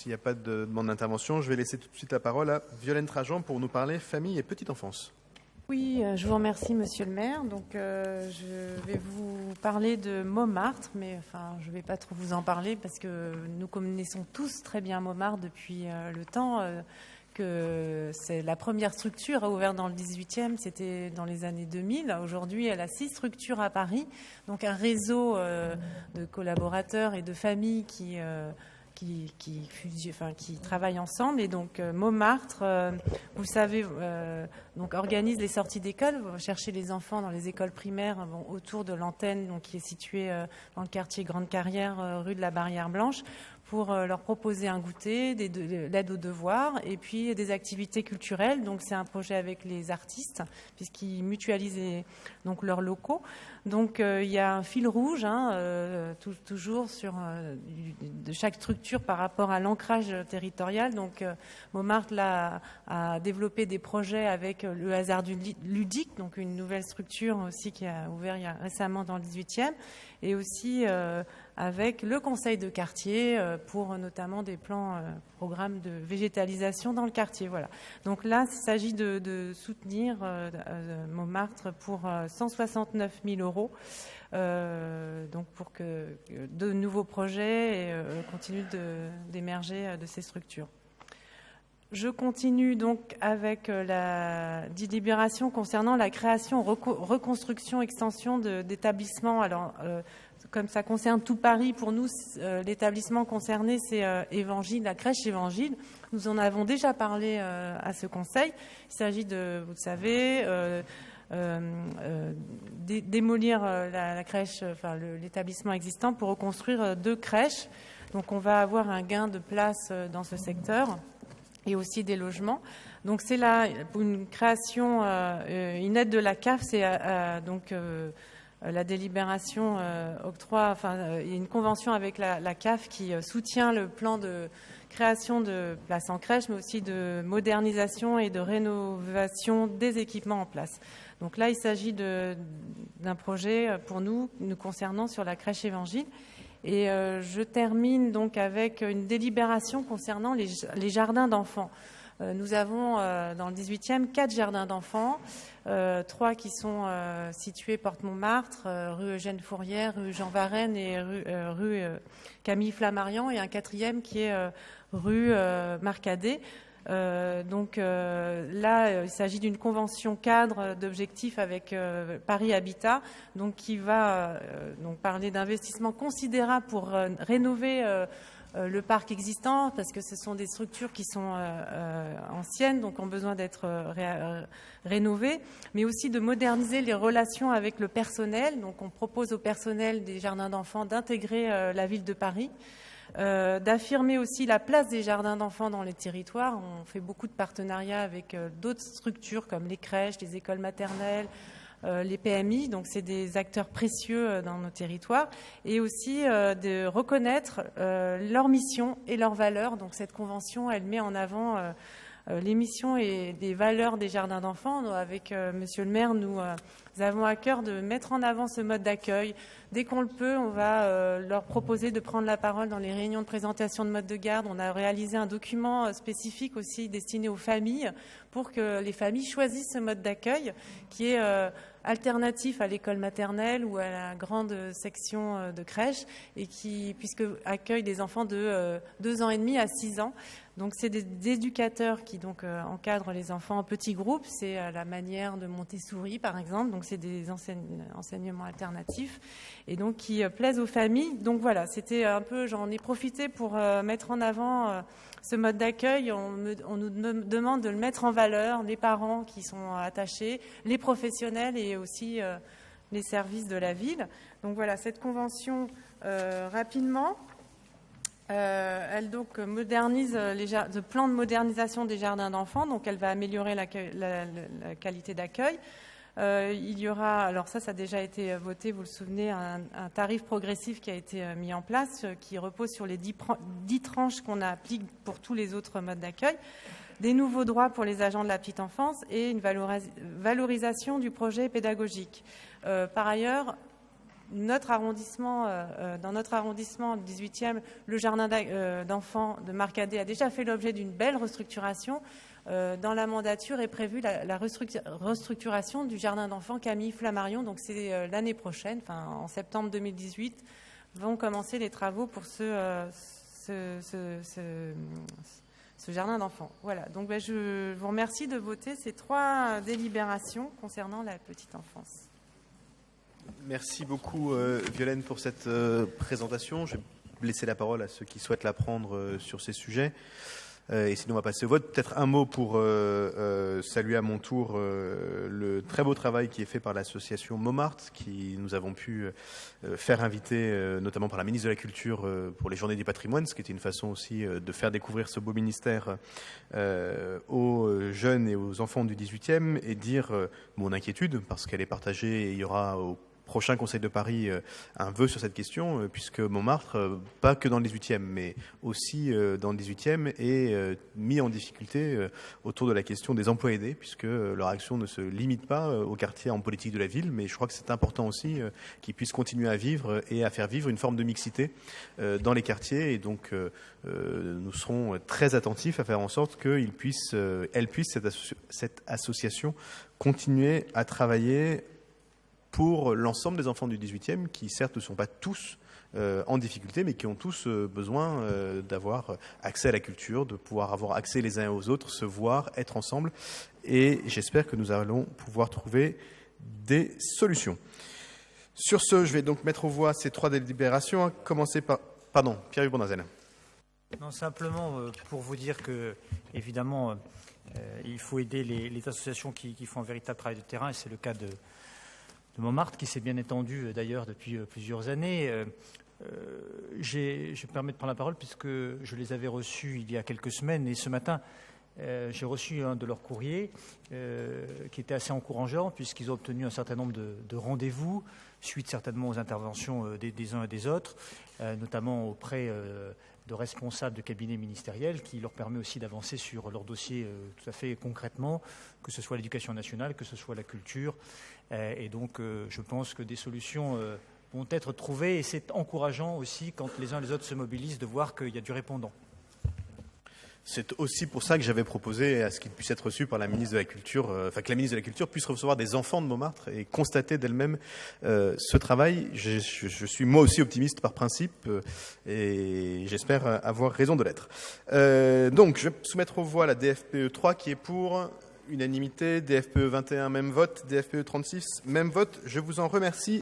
s'il n'y a pas de demande d'intervention, je vais laisser tout de suite la parole à Violaine Trajan pour nous parler famille et petite enfance. Oui, je vous remercie, Monsieur le maire. Donc, je vais vous parler de Montmartre, mais enfin, je ne vais pas trop vous en parler parce que nous connaissons tous très bien Montmartre depuis le temps que c'est la première structure ouverte dans le 18e, c'était dans les années 2000. Aujourd'hui, elle a 6 structures à Paris, donc un réseau de collaborateurs et de familles qui travaillent ensemble. Et donc Montmartre, vous savez, donc organise les sorties d'école. Vous cherchez les enfants dans les écoles primaires autour de l'antenne, donc qui est située dans le quartier Grande Carrière, rue de la Barrière Blanche, pour leur proposer un goûter, l'aide aux devoirs et puis des activités culturelles. Donc c'est un projet avec les artistes puisqu'ils mutualisent donc leurs locaux. Donc il y a un fil rouge, toujours sur de chaque structure par rapport à l'ancrage territorial. Donc Montmartre là, a développé des projets avec le hasard du ludique, donc une nouvelle structure aussi qui a ouvert récemment dans le 18e, et aussi avec le conseil de quartier pour notamment des programmes de végétalisation dans le quartier. Voilà. Donc là, il s'agit de soutenir Montmartre pour 169 000 €, donc pour que de nouveaux projets continuent d'émerger de ces structures. Je continue donc avec la délibération concernant la création, reconstruction, extension d'établissements. Alors, comme ça concerne tout Paris, pour nous, l'établissement concerné, c'est Évangile, la crèche Évangile. Nous en avons déjà parlé à ce conseil. Il s'agit de, vous le savez, démolir la crèche, enfin l'établissement existant pour reconstruire 2 crèches. Donc, on va avoir un gain de place dans ce secteur et aussi des logements. Donc c'est là pour une création, une aide de la CAF, c'est donc la délibération octroie, il y a une convention avec la CAF qui soutient le plan de création de places en crèche, mais aussi de modernisation et de rénovation des équipements en place. Donc là, il s'agit d'un projet pour nous concernant sur la crèche Évangile. Et je termine donc avec une délibération concernant les jardins d'enfants. Nous avons dans le 18e 4 jardins d'enfants, 3 qui sont situés porte Montmartre, rue Eugène Fourrière, rue Jean Varenne et rue Camille Flammarion, et un 4e qui est rue Marcadet. Donc là, il s'agit d'une convention cadre d'objectifs avec Paris Habitat, donc qui va donc parler d'investissements considérables pour rénover le parc existant, parce que ce sont des structures qui sont anciennes, donc ont besoin d'être rénovées, mais aussi de moderniser les relations avec le personnel. Donc on propose au personnel des jardins d'enfants d'intégrer la ville de Paris. D'affirmer aussi la place des jardins d'enfants dans les territoires. On fait beaucoup de partenariats avec d'autres structures comme les crèches, les écoles maternelles, les PMI, donc c'est des acteurs précieux dans nos territoires, et aussi de reconnaître leur mission et leurs valeurs. Donc cette convention, elle met en avant les missions et des valeurs des jardins d'enfants. Avec Monsieur le maire, nous avons à cœur de mettre en avant ce mode d'accueil. Dès qu'on le peut, on va leur proposer de prendre la parole dans les réunions de présentation de mode de garde. On a réalisé un document spécifique aussi destiné aux familles pour que les familles choisissent ce mode d'accueil qui est alternatif à l'école maternelle ou à la grande section de crèche, et qui, puisque accueille des enfants de 2 ans et demi à 6 ans. Donc c'est des éducateurs qui donc encadrent les enfants en petits groupes. C'est à la manière de Montessori par exemple. Donc c'est des enseignements alternatifs et donc qui plaisent aux familles. Donc voilà, c'était un peu, j'en ai profité pour mettre en avant ce mode d'accueil. On nous demande de le mettre en valeur, les parents qui sont attachés, les professionnels et aussi les services de la ville. Donc voilà, cette convention rapidement. Elle donc modernise le plan de modernisation des jardins d'enfants, donc elle va améliorer la qualité d'accueil. Il y aura, alors ça a déjà été voté, vous le souvenez, un tarif progressif qui a été mis en place, qui repose sur les 10 tranches qu'on applique pour tous les autres modes d'accueil, des nouveaux droits pour les agents de la petite enfance et une valorisation du projet pédagogique. Par ailleurs, notre arrondissement, dans notre arrondissement, le 18e, le jardin d'enfants de Marcadet a déjà fait l'objet d'une belle restructuration. Dans la mandature est prévue la restructuration du jardin d'enfants Camille Flammarion. Donc c'est l'année prochaine, enfin en septembre 2018, vont commencer les travaux pour ce jardin d'enfants. Voilà, donc je vous remercie de voter ces 3 délibérations concernant la petite enfance. Merci beaucoup Violaine pour cette présentation. Je vais laisser la parole à ceux qui souhaitent la prendre sur ces sujets. Et sinon on va passer au vote. Peut-être un mot pour saluer à mon tour le très beau travail qui est fait par l'association Montmartre, qui nous avons pu faire inviter notamment par la ministre de la Culture pour les Journées du Patrimoine, ce qui était une façon aussi de faire découvrir ce beau ministère aux jeunes et aux enfants du 18e et dire mon inquiétude, parce qu'elle est partagée et il y aura au prochain Conseil de Paris un vœu sur cette question, puisque Montmartre, pas que dans le 18e, mais aussi dans le 18e, est mis en difficulté autour de la question des emplois aidés, puisque leur action ne se limite pas aux quartiers en politique de la ville, mais je crois que c'est important aussi qu'ils puissent continuer à vivre et à faire vivre une forme de mixité dans les quartiers. Et donc, nous serons très attentifs à faire en sorte qu'elle puisse, cette association, continuer à travailler pour l'ensemble des enfants du 18e, qui certes ne sont pas tous en difficulté, mais qui ont tous besoin d'avoir accès à la culture, de pouvoir avoir accès les uns aux autres, se voir, être ensemble. Et j'espère que nous allons pouvoir trouver des solutions. Sur ce, je vais donc mettre aux voix ces 3 délibérations, à commencer par... Pardon, Pierre-Yves Bournazel. Non, simplement pour vous dire que, évidemment, il faut aider les associations qui font un véritable travail de terrain, et c'est le cas de Montmartre, qui s'est bien étendu d'ailleurs depuis plusieurs années. Je me permets de prendre la parole puisque je les avais reçus il y a quelques semaines, et ce matin, j'ai reçu un de leurs courriers qui était assez encourageant, puisqu'ils ont obtenu un certain nombre de rendez-vous, suite certainement aux interventions des uns et des autres, notamment auprès de responsables de cabinets ministériels, qui leur permet aussi d'avancer sur leur dossier tout à fait concrètement, que ce soit l'éducation nationale, que ce soit la culture. Et donc, je pense que des solutions vont être trouvées, et c'est encourageant aussi quand les uns et les autres se mobilisent de voir qu'il y a du répondant. C'est aussi pour ça que j'avais proposé à ce qu'il puisse être reçu par la ministre de la Culture, que la ministre de la Culture puisse recevoir des enfants de Montmartre et constater d'elle-même ce travail. Je suis moi aussi optimiste par principe et j'espère avoir raison de l'être. Donc, je vais soumettre aux voix la DFPE 3 qui est pour unanimité, DFPE 21 même vote, DFPE 36 même vote. Je vous en remercie.